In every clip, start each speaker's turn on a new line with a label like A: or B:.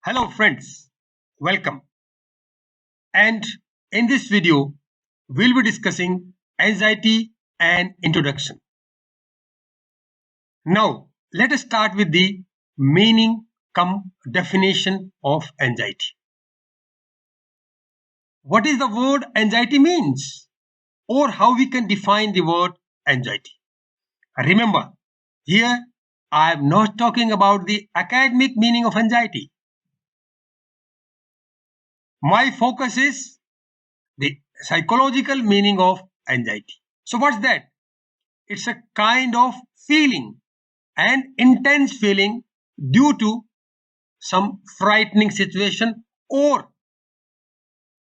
A: Hello friends, welcome. And in this video, we'll be discussing anxiety and introduction. Now, let us start with the meaning cum definition of anxiety. What is the word anxiety means? Or how we can define the word anxiety? Remember, here I am not talking about the academic meaning of anxiety. My focus is the psychological meaning of anxiety. So what's that? It's a kind of feeling, an intense feeling due to some frightening situation or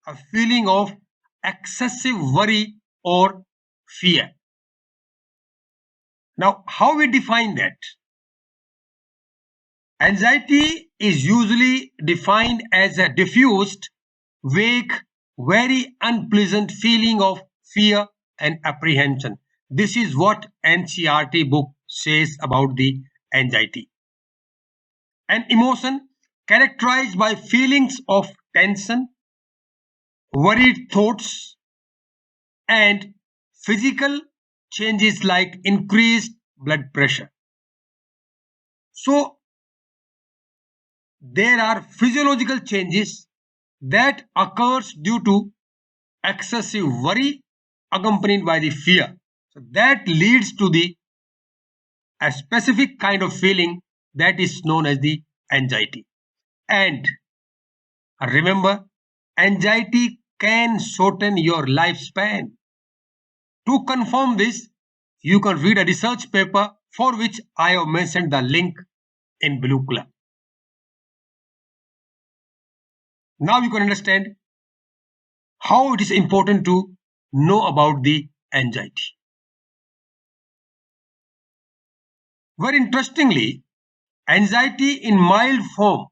A: a feeling of excessive worry or fear. Now, how we define that? Anxiety is usually defined as a diffused, vague, very unpleasant feeling of fear and apprehension. This is what NCERT book says about the anxiety. An emotion characterized by feelings of tension, worried thoughts, and physical changes like increased blood pressure. So, there are physiological changes that occurs due to excessive worry accompanied by the fear. So that leads to a specific kind of feeling that is known as the anxiety. And remember, anxiety can shorten your lifespan. To confirm this, you can read a research paper for which I have mentioned the link in blue color. Now you can understand how it is important to know about the anxiety. Very interestingly, anxiety in mild form,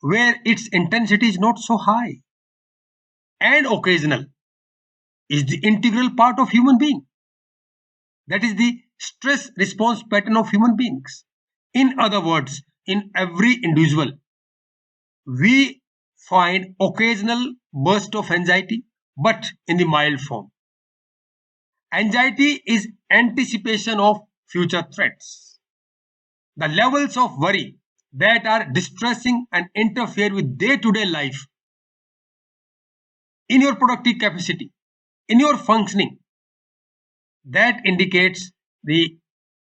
A: where its intensity is not so high and occasional, is the integral part of human being. That is the stress response pattern of human beings. In other words, in every individual, we find occasional burst of anxiety, but in the mild form. Anxiety is anticipation of future threats. The levels of worry that are distressing and interfere with day-to-day life, in your productive capacity, in your functioning, that indicates the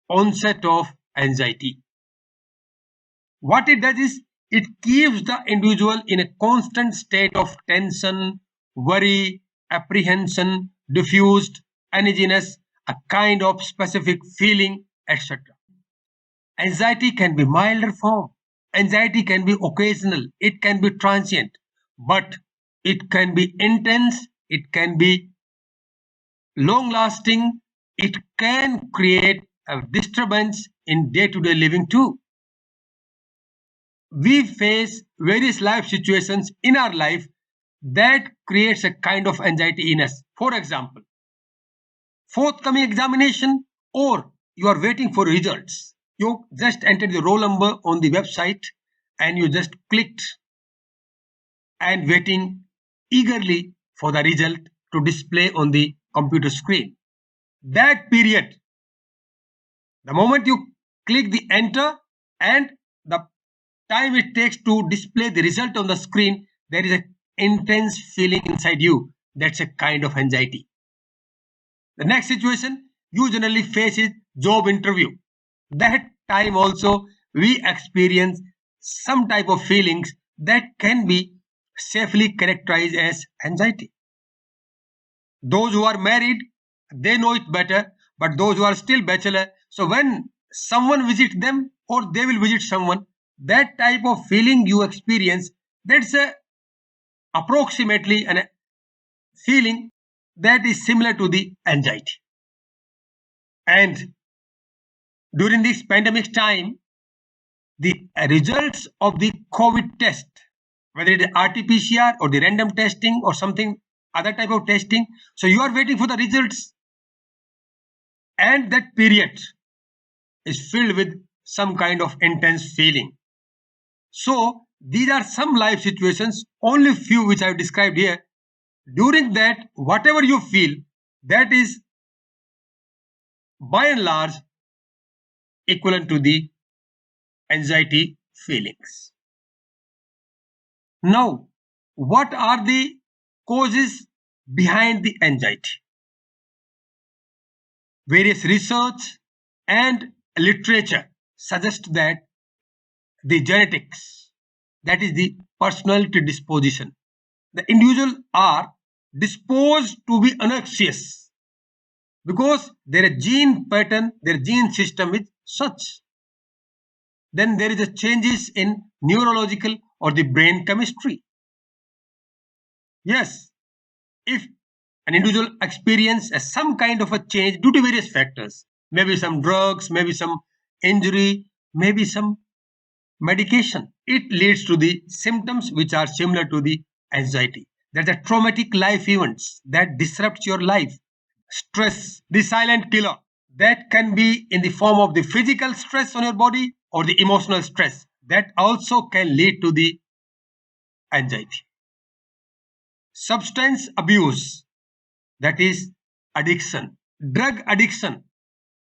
A: onset of anxiety. What it does is it keeps the individual in a constant state of tension, worry, apprehension, diffused, uneasiness, a kind of specific feeling, etc. Anxiety can be milder form. Anxiety can be occasional. It can be transient. But it can be intense. It can be long lasting. It can create a disturbance in day-to-day living too. We face various life situations in our life that creates a kind of anxiety in us. For example, forthcoming examination, or you are waiting for results. You just entered the roll number on the website and you just clicked and waiting eagerly for the result to display on the computer screen. That period, the moment you click the enter and the time it takes to display the result on the screen, there is an intense feeling inside you. That's a kind of anxiety. The next situation you generally face is job interview. That time also we experience some type of feelings that can be safely characterized as anxiety. Those who are married, they know it better, but those who are still bachelor, so when someone visits them or they will visit someone, that type of feeling you experience, that's approximately a feeling that is similar to the anxiety. And during this pandemic time, the results of the COVID test, whether it is RT-PCR or the random testing or something other type of testing, so you are waiting for the results, and that period is filled with some kind of intense feeling. So these are some life situations, only few which I have described here. During that, whatever you feel, that is by and large equivalent to the anxiety feelings. Now, what are the causes behind the anxiety? Various research and literature suggest that the genetics, that is the personality disposition, the individual are disposed to be anxious because their gene pattern, their gene system is such. Then there is a changes in neurological or the brain chemistry. Yes, if an individual experiences some kind of a change due to various factors, maybe some drugs, maybe some injury, maybe some medication, it leads to the symptoms which are similar to the anxiety. That's a traumatic life events that disrupt your life. Stress, the silent killer, that can be in the form of the physical stress on your body or the emotional stress, that also can lead to the anxiety. Substance abuse, that is addiction, drug addiction,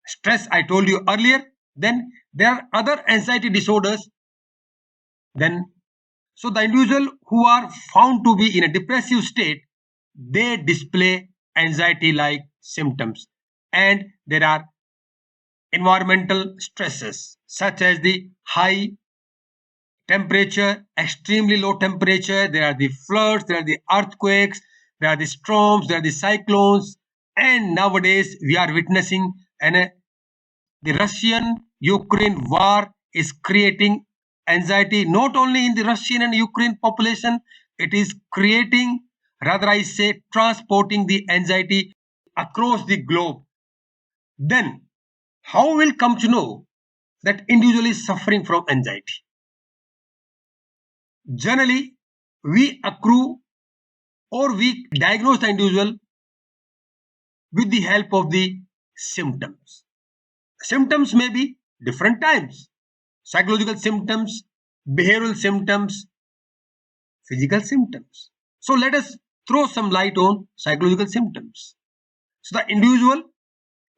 A: stress I told you earlier. Then there are other anxiety disorders. Then, so the individual who are found to be in a depressive state, they display anxiety like symptoms. And there are environmental stresses such as the high temperature, extremely low temperature, there are the floods, there are the earthquakes, there are the storms, there are the cyclones, and nowadays we are witnessing the Russian-Ukraine war is creating anxiety not only in the Russian and Ukraine population, it is creating, rather I say, transporting the anxiety across the globe. Then, how will come to know that individual is suffering from anxiety? Generally, we accrue or we diagnose the individual with the help of the symptoms. Symptoms may be different types: psychological symptoms, behavioral symptoms, physical symptoms. So let us throw some light on psychological symptoms. So the individual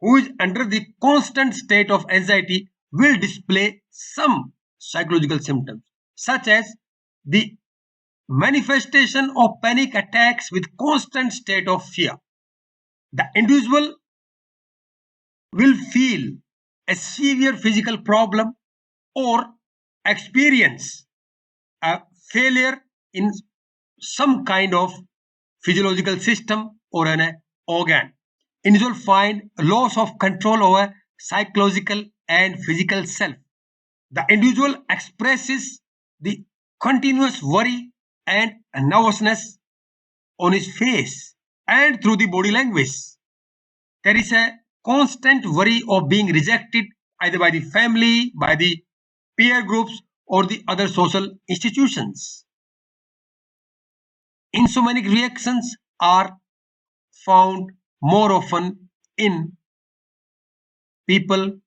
A: who is under the constant state of anxiety will display some psychological symptoms, such as the manifestation of panic attacks with constant state of fear. The individual will feel a severe physical problem or experience a failure in some kind of physiological system or an organ. Individual find loss of control over psychological and physical self. The individual expresses the continuous worry and nervousness on his face and through the body language. There is a constant worry of being rejected either by the family, by the peer groups, or the other social institutions. Insomniac reactions are found more often in people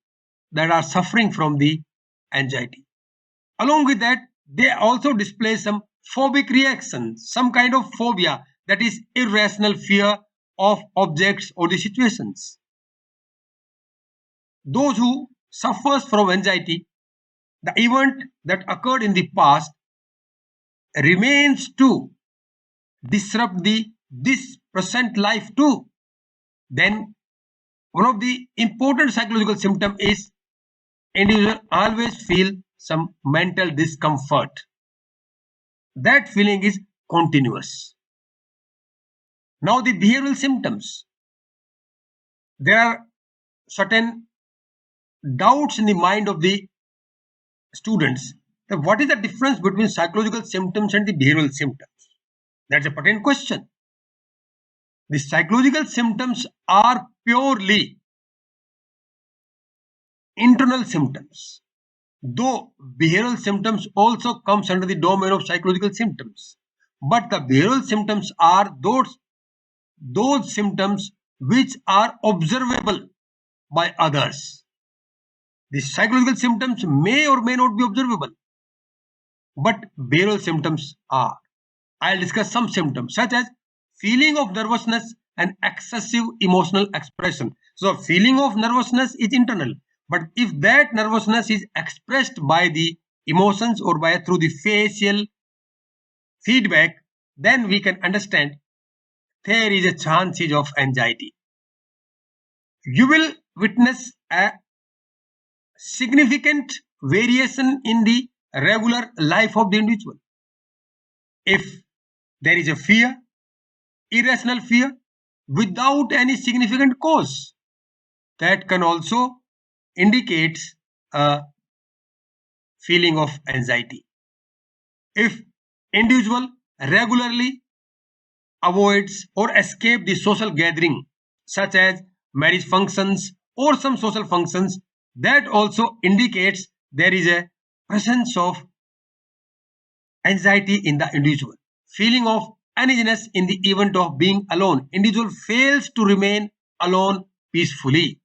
A: that are suffering from the anxiety. Along with that, they also display some phobic reactions, some kind of phobia, that is irrational fear of objects or the situations. Those who suffers from anxiety, the event that occurred in the past remains to disrupt this present life too. Then one of the important psychological symptom is individual always feel some mental discomfort. That feeling is continuous. Now the behavioral symptoms. There are certain doubts in the mind of the students that what is the difference between psychological symptoms and the behavioral symptoms? That's a pertinent question. The psychological symptoms are purely internal symptoms, though behavioral symptoms also comes under the domain of psychological symptoms. But the behavioral symptoms are those symptoms which are observable by others. The psychological symptoms may or may not be observable. but behavioral symptoms are. I'll discuss some symptoms such as feeling of nervousness and excessive emotional expression. So feeling of nervousness is internal, but if that nervousness is expressed by the emotions or by through the facial feedback, then we can understand there is a chances of anxiety. You will witness a significant variation in the regular life of the individual. If there is a fear, irrational fear, without any significant cause, that can also indicate a feeling of anxiety. If individual regularly avoids or escape the social gathering, such as marriage functions or some social functions, that also indicates there is a presence of anxiety in the individual. Feeling of uneasiness in the event of being alone. Individual fails to remain alone peacefully.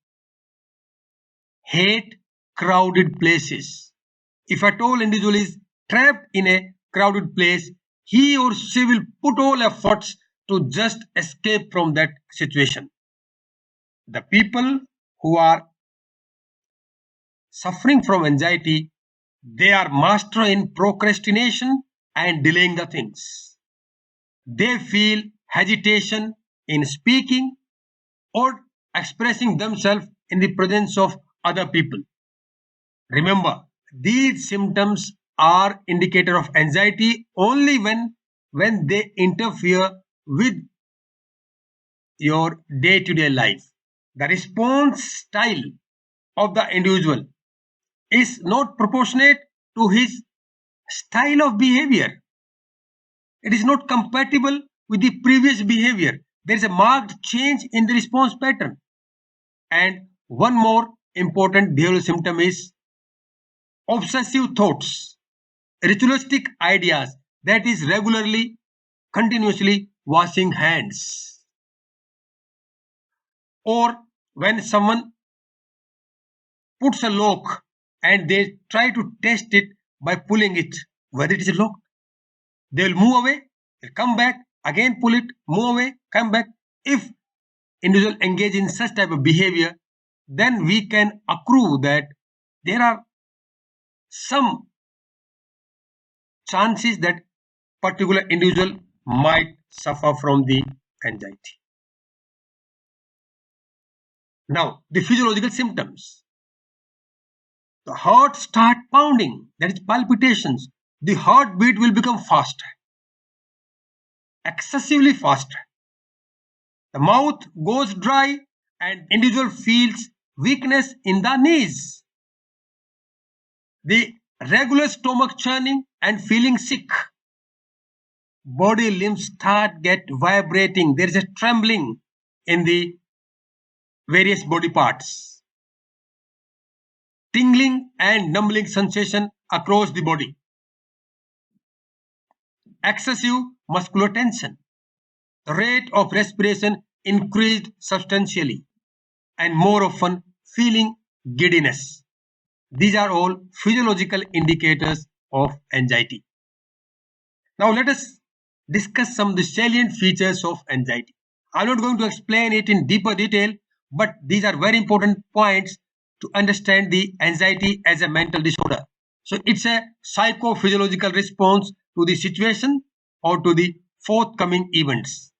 A: Hate crowded places. If at all individual is trapped in a crowded place, he or she will put all efforts to just escape from that situation. The people who are suffering from anxiety, they are master in procrastination and delaying the things. They feel hesitation in speaking or expressing themselves in the presence of other people. Remember, these symptoms are indicator of anxiety only when they interfere with your day-to-day life. The response style of the individual is not proportionate to his style of behavior. It is not compatible with the previous behavior. There is a marked change in the response pattern. And one more important behavioral symptom is obsessive thoughts, ritualistic ideas, that is regularly, continuously washing hands. Or when someone puts a lock and they try to test it by pulling it, whether it is locked, they will move away, they'll come back, again pull it, move away, come back. If individual engage in such type of behavior, then we can accrue that there are some chances that particular individual might suffer from the anxiety. Now, the physiological symptoms. The heart start pounding, that is palpitations. The heartbeat will become faster, excessively faster. The mouth goes dry and individual feels weakness in the knees. The regular stomach churning and feeling sick. Body limbs start get vibrating. There is a trembling in the various body parts. Tingling and numbing sensation across the body. Excessive muscular tension. The rate of respiration increased substantially, and more often feeling giddiness. These are all physiological indicators of anxiety. Now let us discuss some of the salient features of anxiety. I'm not going to explain it in deeper detail, but these are very important points to understand the anxiety as a mental disorder. So it's a psychophysiological response to the situation or to the forthcoming events.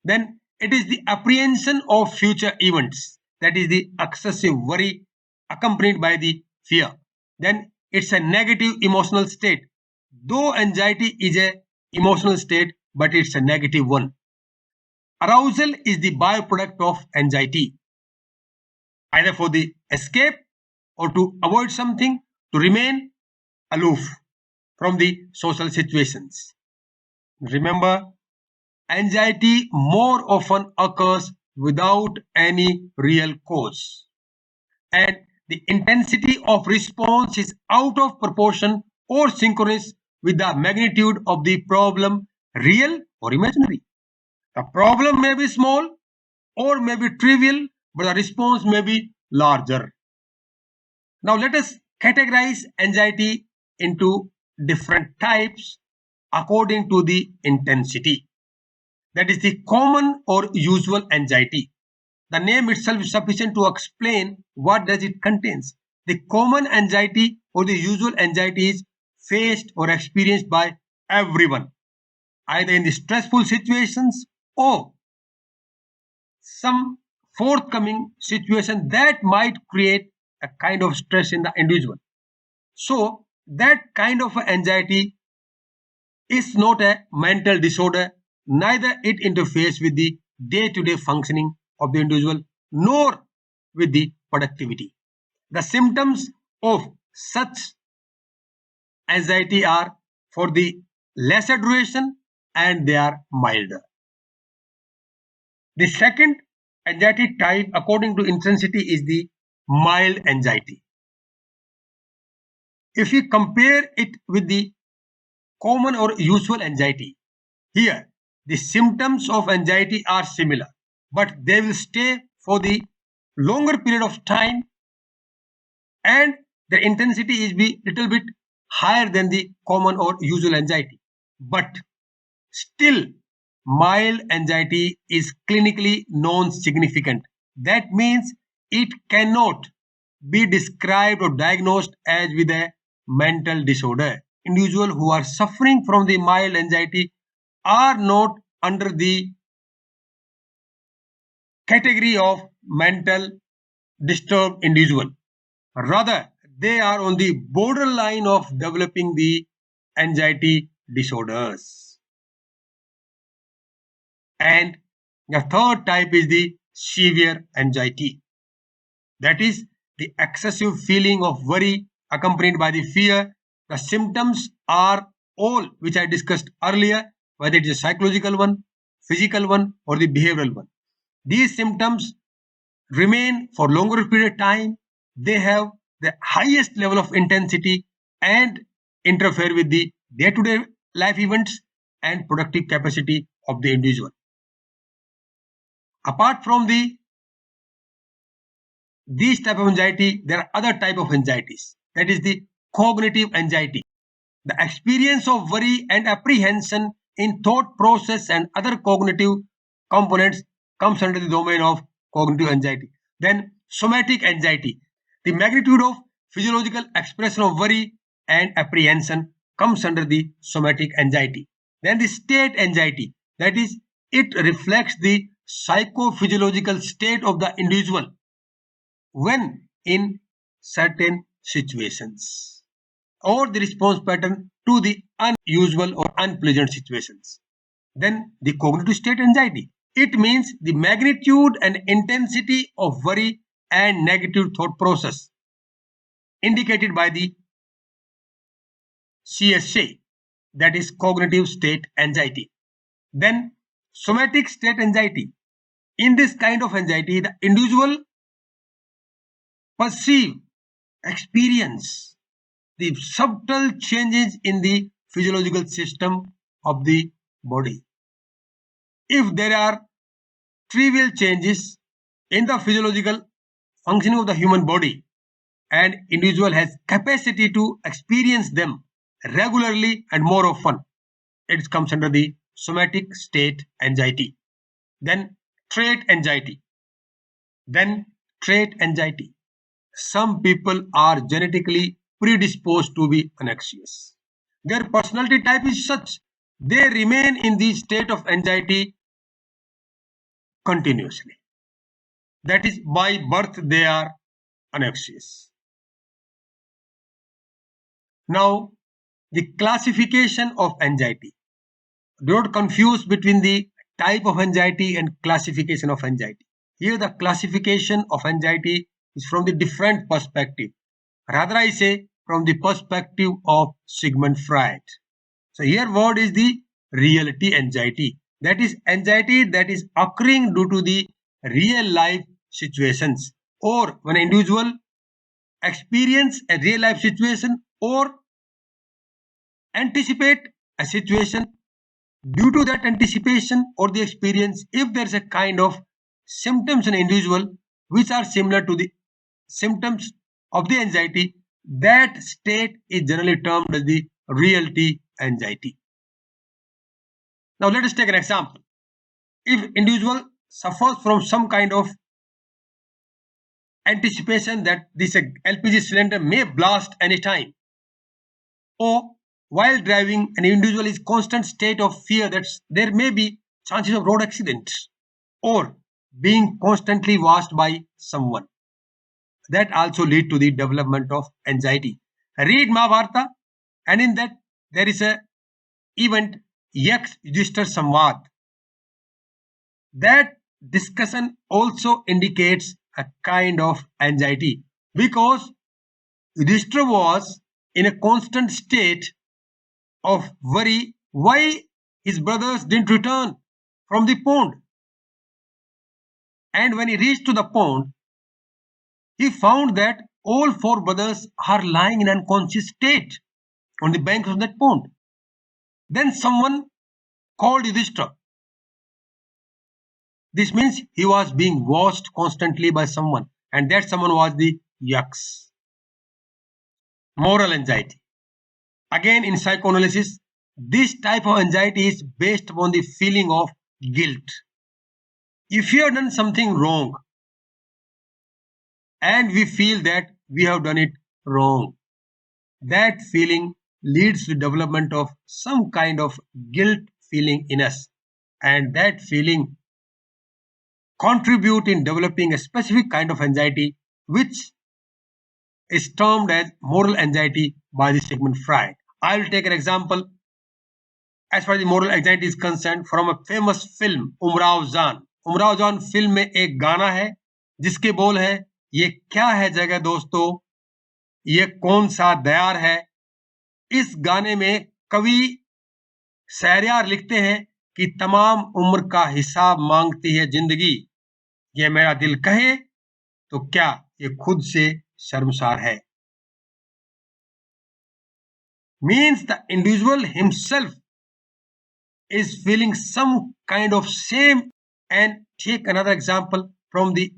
A: Then it is the apprehension of future events, that is the excessive worry accompanied by the fear. Then it's a negative emotional state. Though anxiety is a emotional state, but it's a negative one. Arousal is the byproduct of anxiety, either for the escape or to avoid something, to remain aloof from the social situations. Remember, anxiety more often occurs without any real cause, and the intensity of response is out of proportion or synchronous with the magnitude of the problem, real or imaginary. The problem may be small or may be trivial, but the response may be larger. Now let us categorize anxiety into different types according to the intensity. That is the common or usual anxiety. The name itself is sufficient to explain what does it contains. The common anxiety or the usual anxiety is faced or experienced by everyone, either in the stressful situations or some forthcoming situation that might create a kind of stress in the individual. So that kind of anxiety is not a mental disorder, neither it interferes with the day-to-day functioning of the individual nor with the productivity. The symptoms of such anxiety are for the lesser duration and they are milder. The second anxiety type according to intensity is the mild anxiety. If we compare it with the common or usual anxiety, here the symptoms of anxiety are similar, but they will stay for the longer period of time and the intensity is be little bit higher than the common or usual anxiety. But still, mild anxiety is clinically non-significant. That means it cannot be described or diagnosed as with a mental disorder. Individuals who are suffering from the mild anxiety are not under the category of mental disturbed individual. Rather, they are on the borderline of developing the anxiety disorders. And the third type is the severe anxiety. That is the excessive feeling of worry accompanied by the fear. The symptoms are all which I discussed earlier, whether it is a psychological one, physical one, or the behavioral one. These symptoms remain for longer period of time. They have the highest level of intensity and interfere with the day-to-day life events and productive capacity of the individual. Apart from these type of anxiety, there are other type of anxieties. That is the cognitive anxiety. The experience of worry and apprehension in thought process and other cognitive components comes under the domain of cognitive anxiety. Then somatic anxiety. The magnitude of physiological expression of worry and apprehension comes under the somatic anxiety. Then the state anxiety. That is, it reflects the psychophysiological state of the individual when in certain situations or the response pattern to the unusual or unpleasant situations. Then the cognitive state anxiety. It means the magnitude and intensity of worry and negative thought process indicated by the CSA, that is cognitive state anxiety. Then somatic state anxiety. In this kind of anxiety, the individual perceive, experience the subtle changes in the physiological system of the body. If there are trivial changes in the physiological functioning of the human body, and individual has capacity to experience them regularly and more often, it comes under the somatic state anxiety. Then trait anxiety. Some people are genetically predisposed to be anxious. Their personality type is such, they remain in the state of anxiety continuously. That is, by birth they are anxious. Now, the classification of anxiety. Do not confuse between the type of anxiety and classification of anxiety. Here the classification of anxiety is from the different perspective. Rather I say from the perspective of Sigmund Freud. So here word is the reality anxiety. That is anxiety that is occurring due to the real life situations, or when an individual experience a real life situation or anticipate a situation. Due to that anticipation or the experience, if there is a kind of symptoms in an individual which are similar to the symptoms of the anxiety, that state is generally termed as the reality anxiety. Now let us take an example. If individual suffers from some kind of anticipation that this LPG cylinder may blast anytime, or while driving an individual is constant state of fear that there may be chances of road accidents, or being constantly watched by someone, that also lead to the development of anxiety. Read Mahabharata, and in that there is a event Yaksh Yudhishthir Samvad. That discussion also indicates a kind of anxiety, because Yudhishthira was in a constant state of worry why his brothers didn't return from the pond. And when he reached to the pond, he found that all four brothers are lying in unconscious state on the banks of that pond. Then someone called Yudhishthira. This means he was being watched constantly by someone, and that someone was the Yaksh. Moral anxiety. Again, in psychoanalysis, this type of anxiety is based upon the feeling of guilt. If you have done something wrong and we feel that we have done it wrong, that feeling leads to development of some kind of guilt feeling in us, and that feeling contribute in developing a specific kind of anxiety which is termed as moral anxiety by the Sigmund Freud. I will take an example as far as the moral anxiety is concerned from a famous film Umrao जान. उमराव जान film में एक गाना है जिसके बोल है, ये क्या है जगह दोस्तों, ये कौन सा दयार है. इस गाने में कवि शहरयार लिखते हैं कि तमाम उम्र का हिसाब मांगती है जिंदगी, ये मेरा दिल कहे तो क्या ये खुद से शर्मसार है. Means the individual himself is feeling some kind of shame. And take another example from the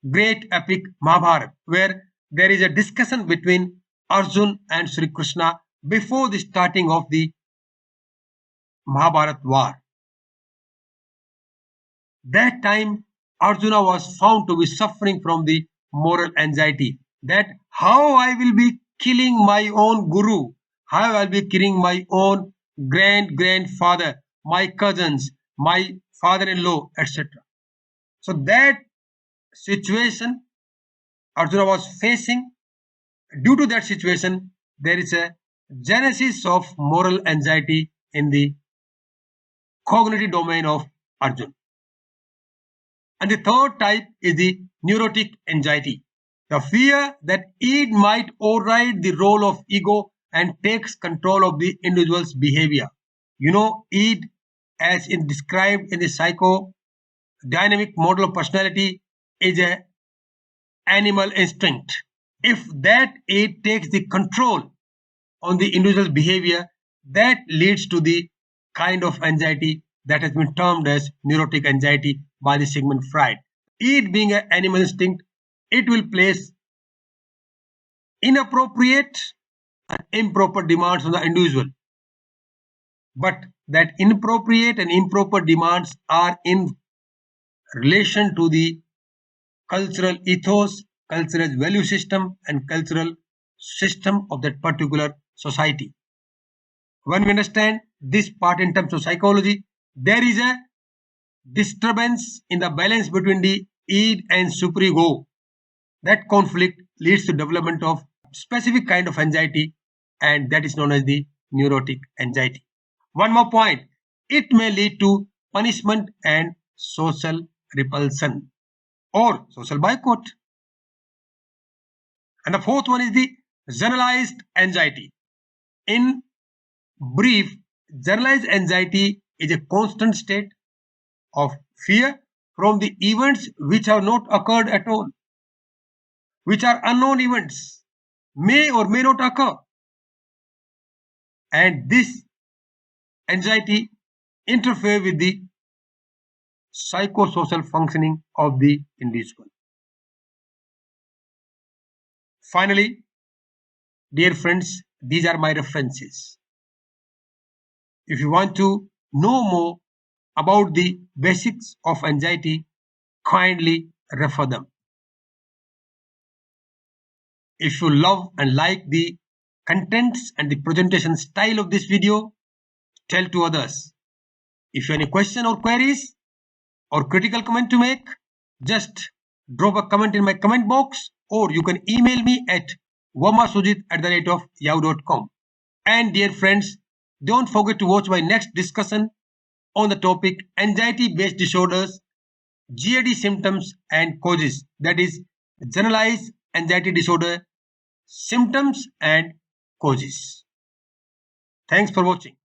A: great epic Mahabharata, where there is a discussion between Arjun and Sri Krishna before the starting of the Mahabharata war. That time Arjuna was found to be suffering from the moral anxiety, that how I will be killing my own guru, how I will be killing my own grandfather, my cousins, my father-in-law, etc. So that situation Arjuna was facing. Due to that situation, there is a genesis of moral anxiety in the cognitive domain of Arjuna. And the third type is the neurotic anxiety, the fear that id might override the role of ego and takes control of the individual's behavior. You know, id, as in described in the psychodynamic model of personality, is a animal instinct. If that id takes the control on the individual's behavior, that leads to the kind of anxiety that has been termed as neurotic anxiety by the Sigmund Freud. Id being an animal instinct, it will place inappropriate and improper demands on the individual. But that inappropriate and improper demands are in relation to the cultural ethos, cultural value system, and cultural system of that particular society. When we understand this part in terms of psychology, there is a disturbance in the balance between the id and superego. That conflict leads to development of specific kind of anxiety, and that is known as the neurotic anxiety. One more point, it may lead to punishment and social repulsion or social boycott. And the fourth one is the generalized anxiety. In brief, generalized anxiety is a constant state of fear from the events which have not occurred at all, which are unknown events, may or may not occur. And this anxiety interferes with the psychosocial functioning of the individual. Finally, dear friends, these are my references. If you want to know more about the basics of anxiety, kindly refer them. If you love and like the contents and the presentation style of this video, tell to others. If you have any question or queries or critical comment to make, just drop a comment in my comment box, or you can email me at vermasujit@yahoo.com. And dear friends, don't forget to watch my next discussion on the topic anxiety-based disorders, GAD symptoms and causes, that is generalized anxiety disorder, symptoms and causes. Thanks for watching.